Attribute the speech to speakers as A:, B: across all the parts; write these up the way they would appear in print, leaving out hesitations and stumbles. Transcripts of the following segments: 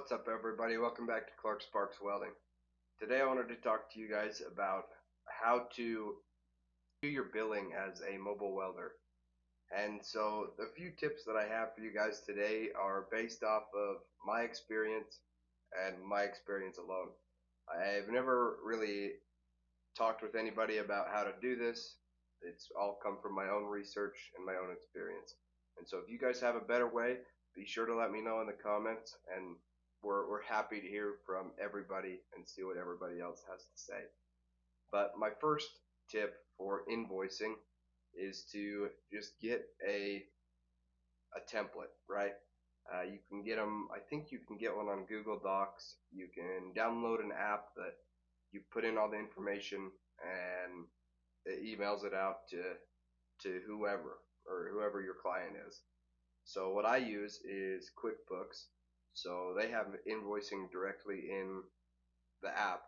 A: What's up, everybody? Welcome back to Clark Sparks Welding. Today I wanted to talk to you guys about how to do your billing as a mobile welder. And so the few tips that I have for you guys today are based off of my experience and my experience alone. I've never really talked with anybody about how to do this. It's all come from my own research and my own experience. And so if you guys have a better way, be sure to let me know in the comments, and we're happy to hear from everybody and see what everybody else has to say. But my first tip for invoicing is to just get a template, right? You can get them, I think you can get one on Google Docs. You can download an app that you put in all the information and it emails it out to whoever your client is. So what I use is QuickBooks. So they have invoicing directly in the app.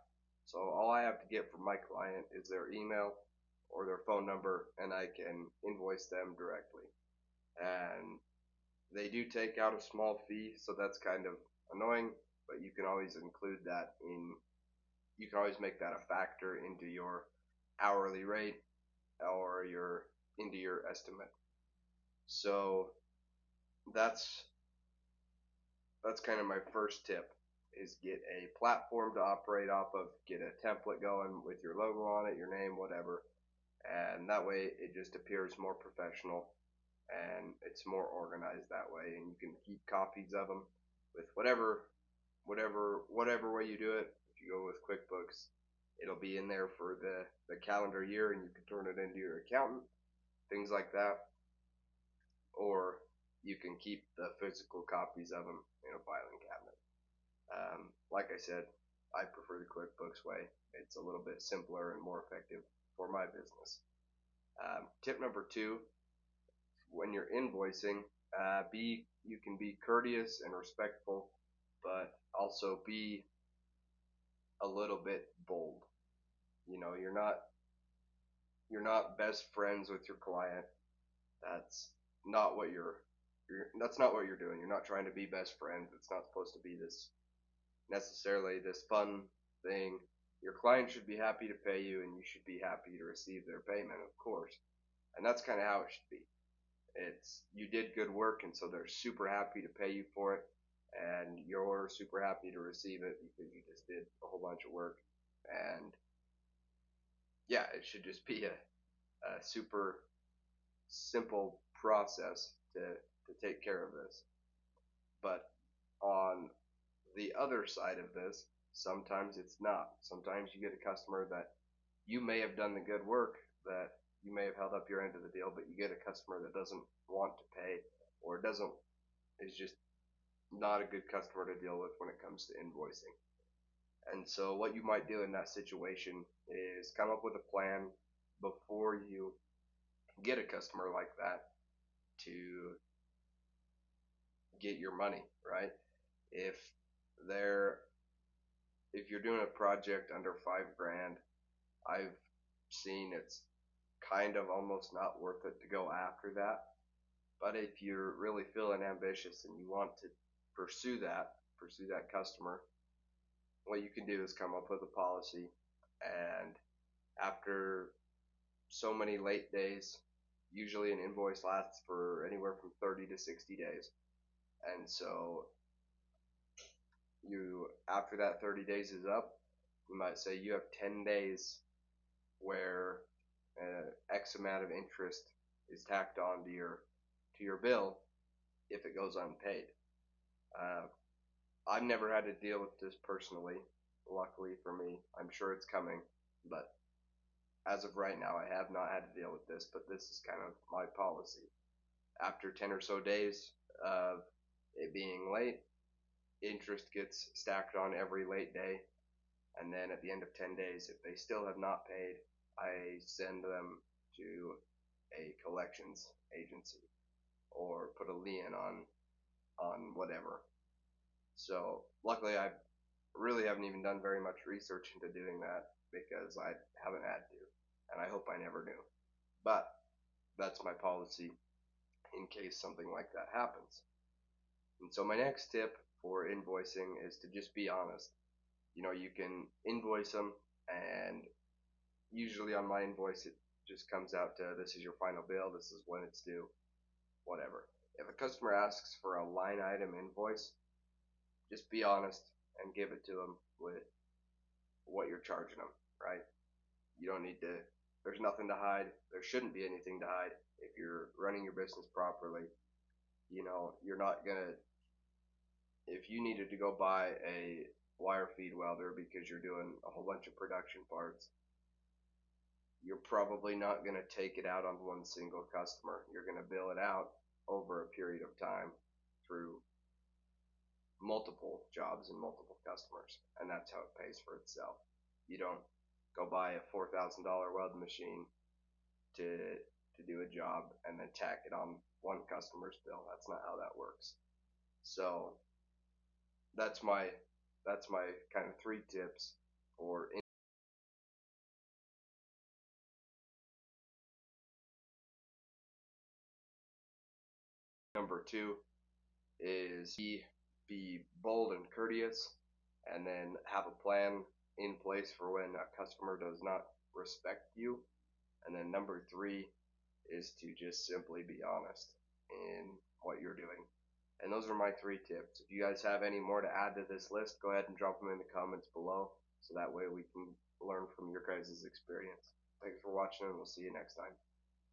A: So all I have to get from my client is their email or their phone number, and I can invoice them directly. And they do take out a small fee, so that's kind of annoying, but you can always include that you can always make that a factor into your hourly rate or into your estimate. So that's kind of my first tip, is get a platform to operate off of, get a template going with your logo on it, your name, whatever, and that way it just appears more professional and it's more organized that way, and you can keep copies of them with whatever way you do it. If you go with QuickBooks, it'll be in there for the calendar year, and you can turn it into your accountant, things like that. Or you can keep the physical copies of them in a filing cabinet. Like I said, I prefer the QuickBooks way. It's a little bit simpler and more effective for my business. Tip number 2, when you're invoicing, you can be courteous and respectful, but also be a little bit bold. You know, you're not best friends with your client. That's not what that's not what you're doing. You're not trying to be best friends. It's not supposed to be necessarily this fun thing. Your client should be happy to pay you, and you should be happy to receive their payment, of course. And that's kind of how it should be. You did good work, and so they're super happy to pay you for it, and you're super happy to receive it because you just did a whole bunch of work. And yeah, it should just be a super simple process to take care of this. But on the other side of this, sometimes it's not. Sometimes you get a customer that you may have done the good work, that you may have held up your end of the deal, but you get a customer that doesn't want to pay, or is just not a good customer to deal with when it comes to invoicing. And so what you might do in that situation is come up with a plan before you get a customer like that to get your money, right? If you're doing a project under $5,000, I've seen it's kind of almost not worth it to go after that. But if you're really feeling ambitious and you want to pursue that customer, what you can do is come up with a policy, and after so many late days, usually an invoice lasts for anywhere from 30 to 60 days. And so after that 30 days is up, you might say you have 10 days where X amount of interest is tacked on to your bill if it goes unpaid. I've never had to deal with this personally, luckily for me. I'm sure it's coming, but as of right now, I have not had to deal with this, but this is kind of my policy. After 10 or so days of it being late, interest gets stacked on every late day, and then at the end of 10 days, if they still have not paid, I send them to a collections agency or put a lien on whatever. So luckily, I really haven't even done very much research into doing that because I haven't had to, and I hope I never do. But that's my policy in case something like that happens. And so my next tip for invoicing is to just be honest. You can invoice them, and usually on my invoice it just comes out to this is your final bill, this is when it's due, whatever. If a customer asks for a line item invoice, just be honest and give it to them with what you're charging them, right? You don't need to, there's nothing to hide. There shouldn't be anything to hide. If you're running your business properly, you're not going to, if you needed to go buy a wire feed welder because you're doing a whole bunch of production parts, you're probably not going to take it out on one single customer. You're going to bill it out over a period of time through multiple jobs and multiple customers, and that's how it pays for itself. You don't go buy a $4,000 welding machine to do a job and then tack it on one customer's bill. That's not how that works. So that's my kind of 3 tips for number 2 is be bold and courteous, and then have a plan in place for when a customer does not respect you. And then number 3 is to just simply be honest in what you're doing. And those are my 3 tips. If you guys have any more to add to this list, go ahead and drop them in the comments below, so that way we can learn from your guys' experience. Thanks for watching, and we'll see you next time.